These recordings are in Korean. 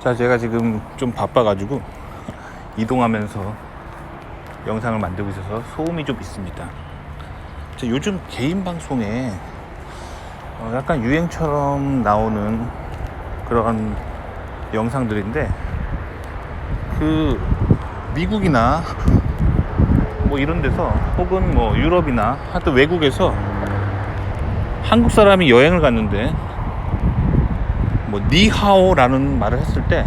자, 제가 지금 좀 바빠가지고 이동하면서 영상을 만들고 있어서 소음이 좀 있습니다. 요즘 개인 방송에 약간 유행처럼 나오는 그런 영상들인데, 그 미국이나 뭐 이런 데서, 혹은 뭐 유럽이나 하여튼 외국에서 한국 사람이 여행을 갔는데 뭐 니하오라는 말을 했을 때,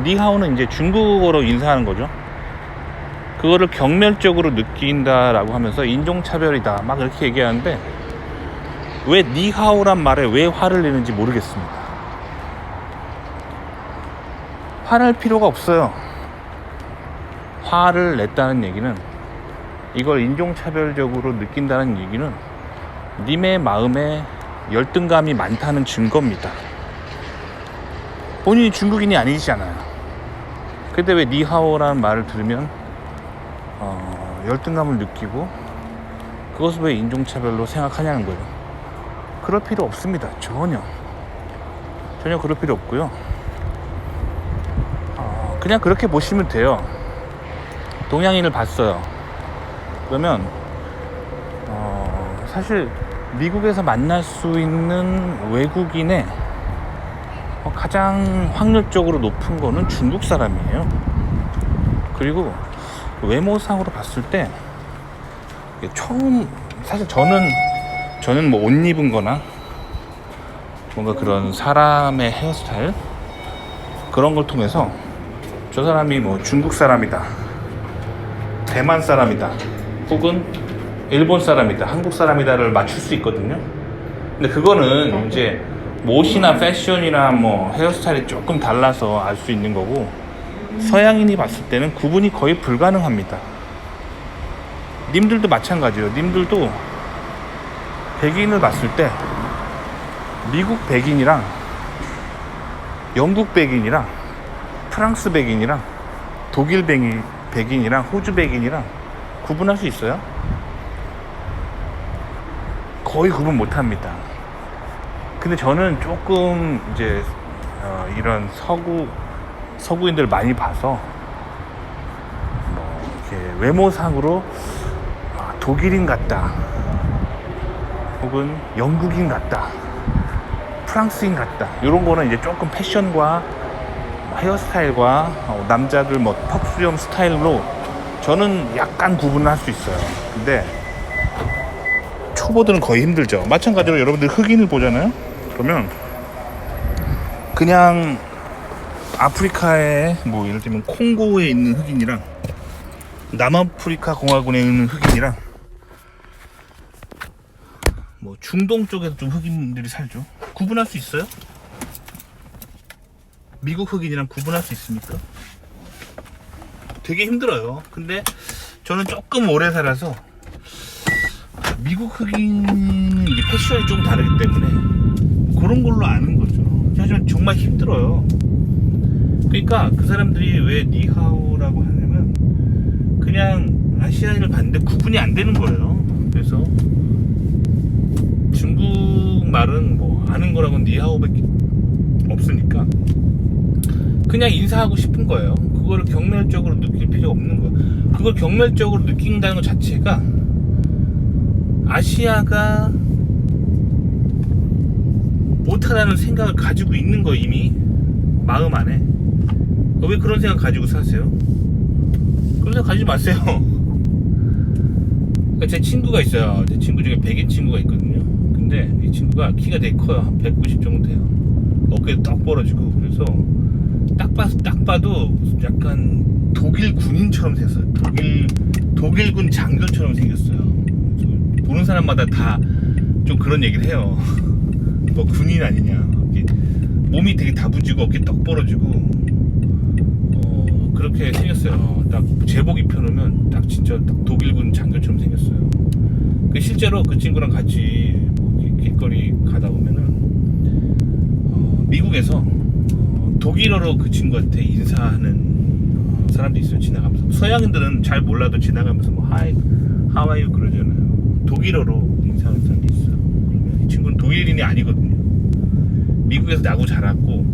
니하오는 이제 중국어로 인사하는 거죠. 그거를 경멸적으로 느낀다라고 하면서 인종차별이다 막 이렇게 얘기하는데, 왜 니하오란 말에 왜 화를 내는지 모르겠습니다. 화낼 필요가 없어요. 화를 냈다는 얘기는, 이걸 인종차별적으로 느낀다는 얘기는 님의 마음에 열등감이 많다는 증거입니다. 본인이 중국인이 아니시잖아요. 근데 왜 니하오라는 말을 들으면 열등감을 느끼고 그것을 왜 인종차별로 생각하냐는 거예요. 그럴 필요 없습니다. 전혀 그럴 필요 없고요. 그냥 그렇게 보시면 돼요. 동양인을 봤어요. 그러면 사실 미국에서 만날 수 있는 외국인의 가장 확률적으로 높은 거는 중국 사람이에요. 그리고 외모상으로 봤을 때 처음, 사실 저는 뭐 옷 입은 거나 뭔가 그런 사람의 헤어스타일 그런 걸 통해서 저 사람이 뭐 중국 사람이다, 대만 사람이다, 혹은 일본 사람이다, 한국 사람이다를 맞출 수 있거든요. 근데 그거는 이제 뭐 옷이나 패션이나 뭐 헤어스타일이 조금 달라서 알 수 있는 거고, 서양인이 봤을 때는 구분이 거의 불가능합니다. 님들도 마찬가지예요. 님들도 백인을 봤을 때 미국 백인이랑 영국 백인이랑 프랑스 백인이랑 독일 백인이랑 호주 백인이랑 구분할 수 있어요? 거의 구분 못합니다. 근데 저는 조금 이제 이런 서구인들 많이 봐서 뭐 이렇게 외모상으로 독일인 같다, 혹은 영국인 같다, 프랑스인 같다, 이런 거는 이제 조금 패션과 헤어스타일과 남자들 뭐 턱수염 스타일로 저는 약간 구분을 할 수 있어요. 근데 초보들은 거의 힘들죠. 마찬가지로 여러분들 흑인을 보잖아요. 그러면 그냥 아프리카에 뭐 예를 들면 콩고에 있는 흑인이랑 남아프리카 공화국에 있는 흑인이랑 뭐 중동 쪽에서 좀 흑인들이 살죠. 구분할 수 있어요? 미국 흑인이랑 구분할 수 있습니까? 되게 힘들어요. 근데 저는 조금 오래 살아서 미국 흑인은 이제 패션이 좀 다르기 때문에 그런 걸로 아는 거죠. 하지만 정말 힘들어요. 그러니까 그 사람들이 왜 니하오라고 하냐면 그냥 아시아인을 봤는데 구분이 안 되는 거예요. 그래서 중국 말은 뭐 아는 거라고 니하오밖에 없으니까 그냥 인사하고 싶은 거예요. 그거를 경멸적으로 느낄 필요 없는 거예요. 그걸 경멸적으로 느낀다는 것 자체가 아시아가 못하다는 생각을 가지고 있는 거, 이미 마음 안에. 왜 그런 생각 가지고 사세요? 그런 생각 가지지 마세요. 제 친구가 있어요. 제 친구 중에 백인 친구가 있거든요. 근데 이 친구가 키가 되게 커요. 한 190 정도 돼요. 어깨도 딱 벌어지고. 그래서 딱 봐도 약간 독일 군인처럼 생겼어요. 독일군 장교처럼 생겼어요. 보는 사람마다 다 좀 그런 얘기를 해요. 뭐 군인 아니냐. 몸이 되게 다부지고 어깨 떡 벌어지고 그렇게 생겼어요. 딱 제복 입혀놓으면 딱 진짜 딱 독일군 장교처럼 생겼어요. 실제로 그 친구랑 같이 뭐 길거리 가다 보면은 미국에서 독일어로 그 친구한테 인사하는 사람도 있어요. 지나가면서. 서양인들은 잘 몰라도 지나가면서 뭐 하이, how are you 그러잖아요. 독일어로 인사하는 사람도 있어요. 그러면 이 친구는 독일인이 아니거든요. 미국에서 나고 자랐고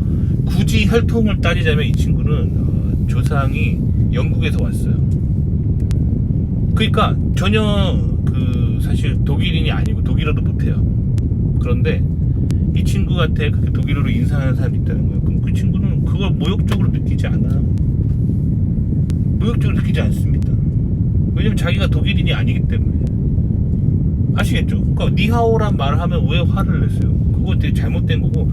굳이 굳이 혈통을 따지자면 이 친구는 조상이 영국에서 왔어요. 그러니까 전혀 사실 독일인이 아니고 독일어도 못해요. 그런데 이 친구한테 그렇게 독일어로 인사하는 사람이 있다는 거예요. 그럼 그 친구는 그걸 모욕적으로 느끼지 않아요. 모욕적으로 느끼지 않습니다. 왜냐면 자기가 독일인이 아니기 때문에. 아시겠죠? 그러니까 니하오란 말을 하면 왜 화를 냈어요? 그거 되게 잘못된 거고,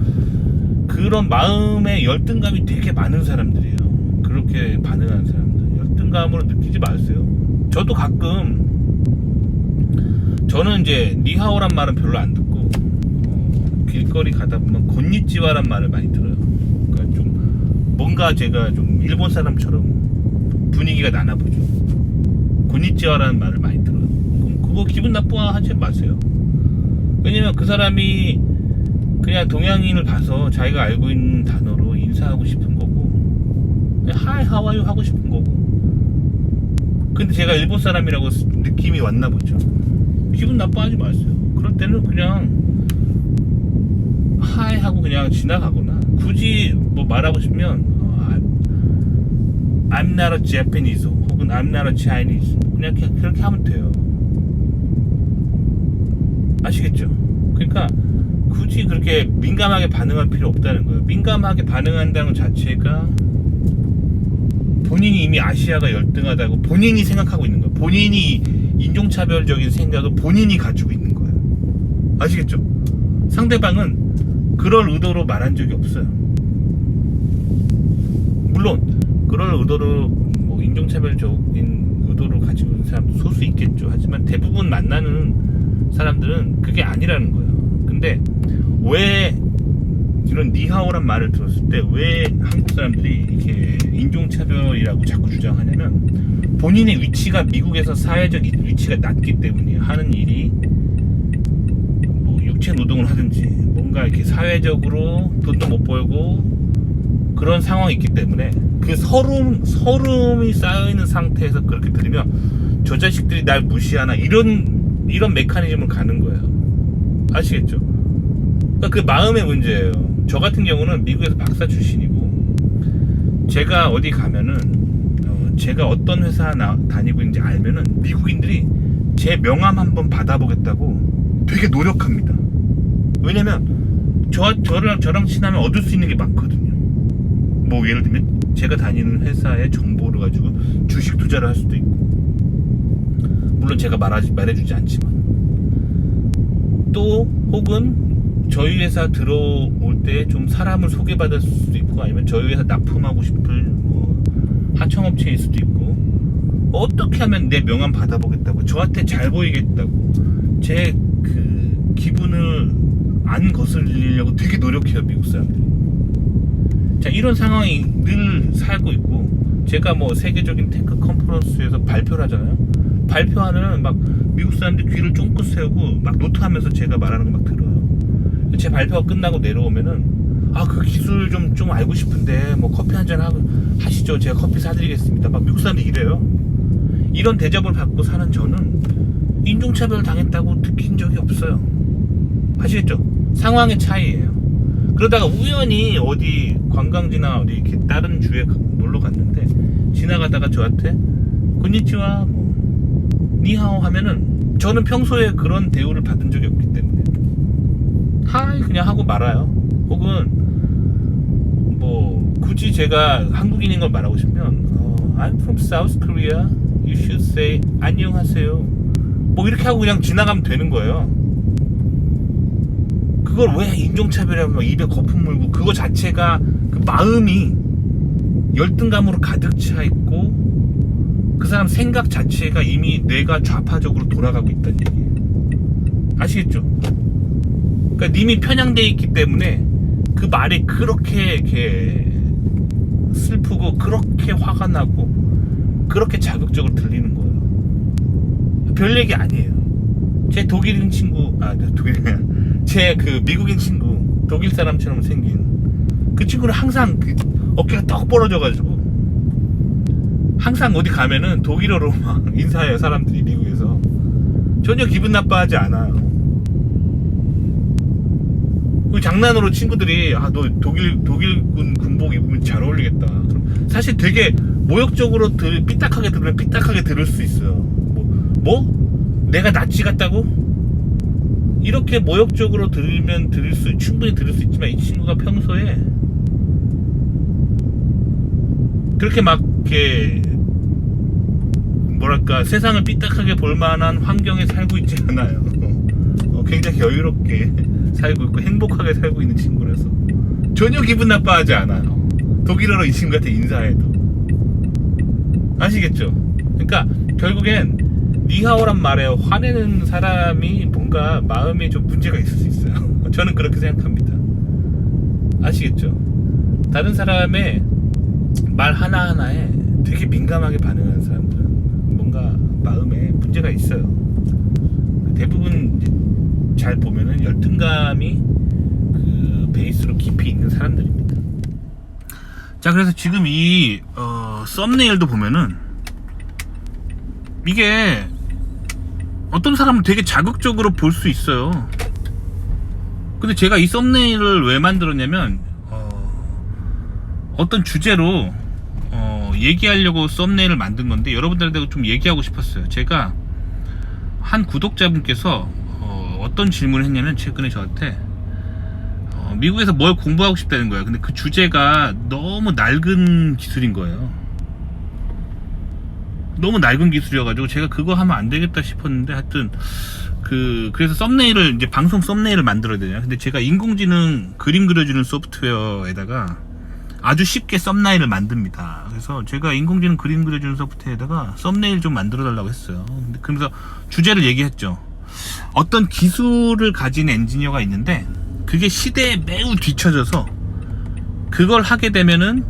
그런 마음의 열등감이 되게 많은 사람들이에요. 그렇게 반응하는 사람들. 열등감으로 느끼지 마세요. 저도 가끔, 저는 이제 니하오란 말은 별로 안 듣고 길거리 가다 보면 곤니찌와란 말을 많이 들어요. 그러니까 좀 뭔가 제가 좀 일본 사람처럼 분위기가 나나 보죠. 곤니찌와라는 말을 많이 들어요. 그럼 그거 기분 나쁘하지 마세요. 왜냐면 그 사람이 그냥 동양인을 봐서 자기가 알고 있는 단어로 인사하고 싶은 거고, 그냥 하이 하와이유 하고 싶은 거고. 근데 제가 일본 사람이라고 느낌이 왔나 보죠. 기분 나빠하지 마세요. 그럴 때는 그냥 하이 하고 그냥 지나가거나, 굳이 뭐 말하고 싶으면 I'm not a Japanese 혹은 I'm not a Chinese, 그냥 그렇게 하면 돼요. 아시겠죠? 그러니까 굳이 그렇게 민감하게 반응할 필요 없다는 거예요. 민감하게 반응한다는 것 자체가 본인이 이미 아시아가 열등하다고 본인이 생각하고 있는 거예요. 본인이 인종차별적인 생각을 본인이 가지고 있는 거예요. 아시겠죠? 상대방은 그럴 의도로 말한 적이 없어요. 물론 그럴 의도로 뭐 인종차별적인 의도를 가지고 있는 사람도 소수 있겠죠. 하지만 대부분 만나는 사람들은 그게 아니라는 거예요. 근데 왜 이런 니하오란 말을 들었을 때 왜 한국 사람들이 이렇게 인종차별이라고 자꾸 주장하냐면, 본인의 위치가 미국에서 사회적 위치가 낮기 때문이에요. 하는 일이 뭐 육체 노동을 하든지 뭔가 이렇게 사회적으로 돈도 못 벌고 그런 상황이 있기 때문에 그 서름이 쌓여있는 상태에서 그렇게 들으면 저 자식들이 날 무시하나, 이런 메커니즘을 가는 거예요. 아시겠죠? 그러니까 그 마음의 문제예요. 저 같은 경우는 미국에서 박사 출신이고, 제가 어디 가면은 제가 어떤 회사 다니고 있는지 알면은 미국인들이 제 명함 한번 받아보겠다고 되게 노력합니다. 왜냐면 저랑 친하면 얻을 수 있는 게 많거든요. 뭐 예를 들면 제가 다니는 회사의 정보를 가지고 주식 투자를 할 수도 있고, 물론 제가 말해주지 않지만, 또 혹은 저희 회사 들어올 때 좀 사람을 소개받을 수도 있고, 아니면 저희 회사 납품하고 싶을 뭐 하청업체일 수도 있고, 어떻게 하면 내 명함 받아보겠다고, 저한테 잘 보이겠다고, 제 그 기분을 안 거슬리려고 되게 노력해요, 미국 사람들이. 자, 이런 상황이 늘 살고 있고, 제가 뭐 세계적인 테크 컨퍼런스에서 발표를 하잖아요. 발표하는 막 미국 사람들 귀를 쫑긋 세우고 막 노트하면서 제가 말하는 거 막 들어요. 제 발표가 끝나고 내려오면은, 그 기술 좀 알고 싶은데 뭐 커피 한잔 하시죠. 제가 커피 사드리겠습니다. 막 미국 사람들이 이래요. 이런 대접을 받고 사는 저는 인종차별 당했다고 느낀 적이 없어요. 아시겠죠? 상황의 차이예요. 그러다가 우연히 어디 관광지나 어디 이렇게 다른 주에 놀러 갔는데, 지나가다가 저한테 곤니치와 뭐 니하오 하면은, 저는 평소에 그런 대우를 받은 적이 없기 때문에 하이 그냥 하고 말아요. 혹은 뭐 굳이 제가 한국인인 걸 말하고 싶으면 I'm from South Korea, you should say 안녕하세요, 뭐 이렇게 하고 그냥 지나가면 되는 거예요. 그걸 왜 인종차별이라고 입에 거품 물고, 그거 자체가 그 마음이 열등감으로 가득 차 있고, 그 사람 생각 자체가 이미 뇌가 좌파적으로 돌아가고 있다는 얘기예요. 아시겠죠? 그러니까 님이 편향되어 있기 때문에 그 말이 그렇게 이렇게 슬프고 그렇게 화가 나고 그렇게 자극적으로 들리는 거예요. 별 얘기 아니에요. 제 독일인 친구, 제 그 미국인 친구, 독일 사람처럼 생긴 그 친구는 항상 그 어깨가 떡 벌어져가지고 항상 어디 가면은 독일어로 막 인사해요, 사람들이 미국에서. 전혀 기분 나빠하지 않아요. 그 장난으로 친구들이 너 독일군 군복 사실 되게 모욕적으로 삐딱하게 들으면 삐딱하게 들을 수 있어요. 뭐? 내가 나치 같다고? 이렇게 모욕적으로 들으면 충분히 들을 수 있지만, 이 친구가 평소에 그렇게 막 이렇게 뭐랄까 세상을 삐딱하게 볼 만한 환경에 살고 있지 않아요. 굉장히 여유롭게 살고 있고 행복하게 살고 있는 친구라서 전혀 기분 나빠하지 않아요. 독일어로 이 친구한테 인사해도. 아시겠죠? 그러니까 결국엔 니하오란 말에 화내는 사람이 뭔가 마음에 좀 문제가 있을 수 있어요. 저는 그렇게 생각합니다. 아시겠죠? 다른 사람의 말 하나하나에 되게 민감하게 반응하는 사람들은 뭔가 마음에 문제가 있어요. 대부분 잘 보면은 열등감이 그 베이스로 깊이 있는 사람들입니다. 자, 그래서 지금 이 썸네일도 보면은 이게 어떤 사람은 되게 자극적으로 볼 수 있어요. 근데 제가 이 썸네일을 왜 만들었냐면 어떤 주제로 얘기하려고 썸네일을 만든 건데, 여러분들한테 좀 얘기하고 싶었어요. 제가 한 구독자분께서 어떤 질문을 했냐면, 최근에 저한테 미국에서 뭘 공부하고 싶다는 거야. 근데 그 주제가 너무 낡은 기술인 거예요. 너무 낡은 기술이어가지고 제가 그거 하면 안 되겠다 싶었는데, 하여튼 그래서 썸네일을, 이제 방송 썸네일을 만들어야 되냐. 근데 제가 인공지능 그림 그려주는 소프트웨어에다가 아주 쉽게 썸네일을 만듭니다. 그래서 제가 인공지능 그림 그려주는 소프트웨어에다가 썸네일 좀 만들어 달라고 했어요. 그러면서 주제를 얘기했죠. 어떤 기술을 가진 엔지니어가 있는데 그게 시대에 매우 뒤처져서 그걸 하게 되면은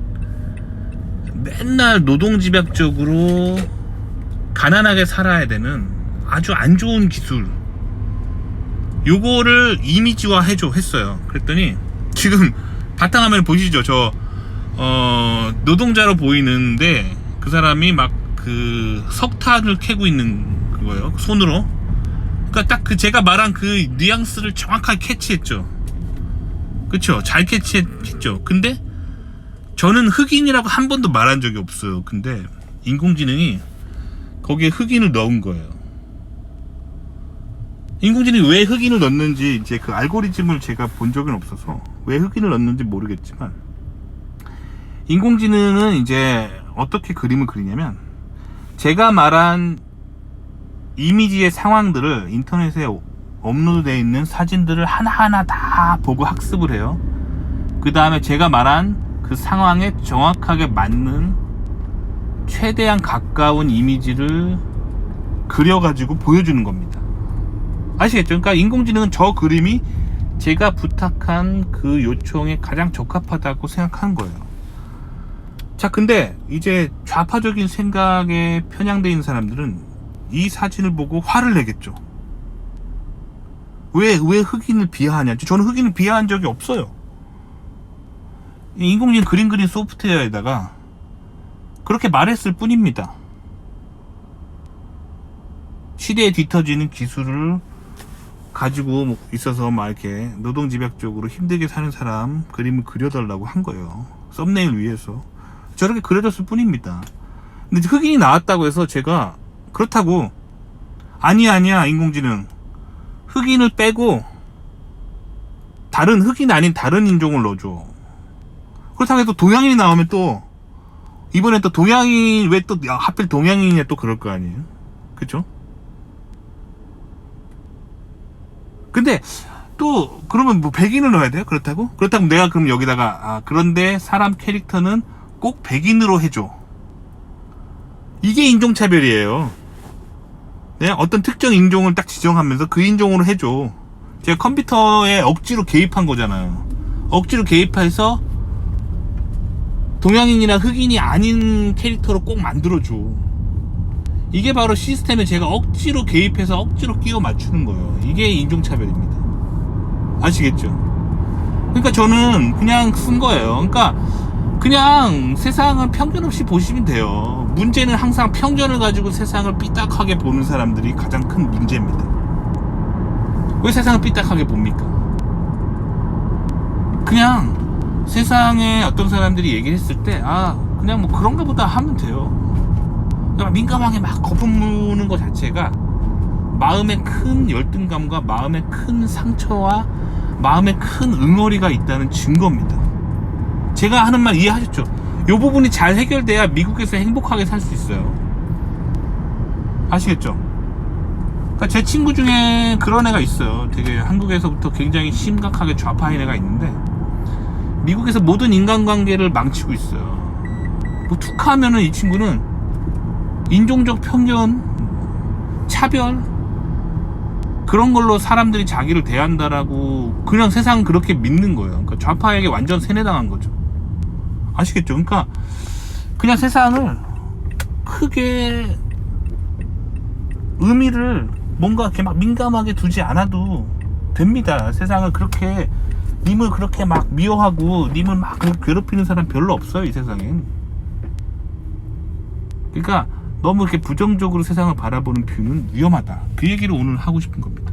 맨날 노동집약적으로 가난하게 살아야 되는 아주 안 좋은 기술, 요거를 이미지화 해줘 했어요. 그랬더니 지금 바탕화면 보시죠. 저 노동자로 보이는데 그 사람이 막 그 석탄을 캐고 있는 그거예요, 손으로. 그러니까 딱 그 제가 말한 그 뉘앙스를 정확하게 캐치했죠. 그쵸? 잘 캐치했죠. 근데 저는 흑인이라고 한 번도 말한 적이 없어요. 근데 인공지능이 거기에 흑인을 넣은 거예요. 인공지능이 왜 흑인을 넣는지 이제 그 알고리즘을 제가 본 적은 없어서 왜 흑인을 넣는지 모르겠지만, 인공지능은 이제 어떻게 그림을 그리냐면, 제가 말한 이미지의 상황들을 인터넷에 업로드되어 있는 사진들을 하나하나 다 보고 학습을 해요. 그 다음에 제가 말한 그 상황에 정확하게 맞는 최대한 가까운 이미지를 그려가지고 보여주는 겁니다. 아시겠죠? 그러니까 인공지능은 저 그림이 제가 부탁한 그 요청에 가장 적합하다고 생각한 거예요. 자, 근데 이제 좌파적인 생각에 편향되어 있는 사람들은 이 사진을 보고 화를 내겠죠. 왜 흑인을 비하하냐? 저는 흑인을 비하한 적이 없어요. 인공지능 그림 그린 소프트웨어에다가 그렇게 말했을 뿐입니다. 시대에 뒤처지는 기술을 가지고 있어서 막 이렇게 노동집약적으로 힘들게 사는 사람 그림을 그려달라고 한 거예요. 썸네일 위해서 저렇게 그려줬을 뿐입니다. 근데 흑인이 나왔다고 해서 제가 그렇다고 아니야 인공지능 흑인을 빼고 다른 흑인 아닌 다른 인종을 넣어줘. 그렇다고 해서 동양인이 나오면 또 이번에 또 동양인, 왜 또 하필 동양인이냐 또 그럴 거 아니에요. 그쵸? 근데 또 그러면 뭐 백인을 넣어야 돼요? 그렇다고 내가 그럼 여기다가 그런데 사람 캐릭터는 꼭 백인으로 해줘. 이게 인종차별이에요. 네? 어떤 특정 인종을 딱 지정하면서 그 인종으로 해줘. 제가 컴퓨터에 억지로 개입한 거잖아요. 억지로 개입해서 동양인이나 흑인이 아닌 캐릭터로 꼭 만들어줘. 이게 바로 시스템에 제가 억지로 개입해서 억지로 끼워 맞추는 거예요. 이게 인종차별입니다. 아시겠죠? 그러니까 저는 그냥 쓴 거예요. 그러니까 그냥 세상을 편견 없이 보시면 돼요. 문제는 항상 편견을 가지고 세상을 삐딱하게 보는 사람들이 가장 큰 문제입니다. 왜 세상을 삐딱하게 봅니까? 그냥 세상에 어떤 사람들이 얘기를 했을 때 그냥 뭐 그런가 보다 하면 돼요. 그냥 민감하게 막 거품 무는 것 자체가 마음에 큰 열등감과 마음에 큰 상처와 마음에 큰 응어리가 있다는 증거입니다. 제가 하는 말 이해하셨죠? 이 부분이 잘 해결돼야 미국에서 행복하게 살 수 있어요. 아시겠죠? 그러니까 제 친구 중에 그런 애가 있어요. 되게 한국에서부터 굉장히 심각하게 좌파인 애가 있는데 미국에서 모든 인간관계를 망치고 있어요. 뭐 툭하면은 이 친구는 인종적 편견, 차별 그런 걸로 사람들이 자기를 대한다라고 그냥 세상 그렇게 믿는 거예요. 그러니까 좌파에게 완전 세뇌당한 거죠. 아시겠죠? 그러니까 그냥 세상을 크게 의미를 뭔가 이렇게 막 민감하게 두지 않아도 됩니다. 세상을 그렇게 님을 그렇게 막 미워하고 님을 막 괴롭히는 사람 별로 없어요, 이 세상엔. 그러니까 너무 이렇게 부정적으로 세상을 바라보는 뷰는 위험하다. 그 얘기를 오늘 하고 싶은 겁니다.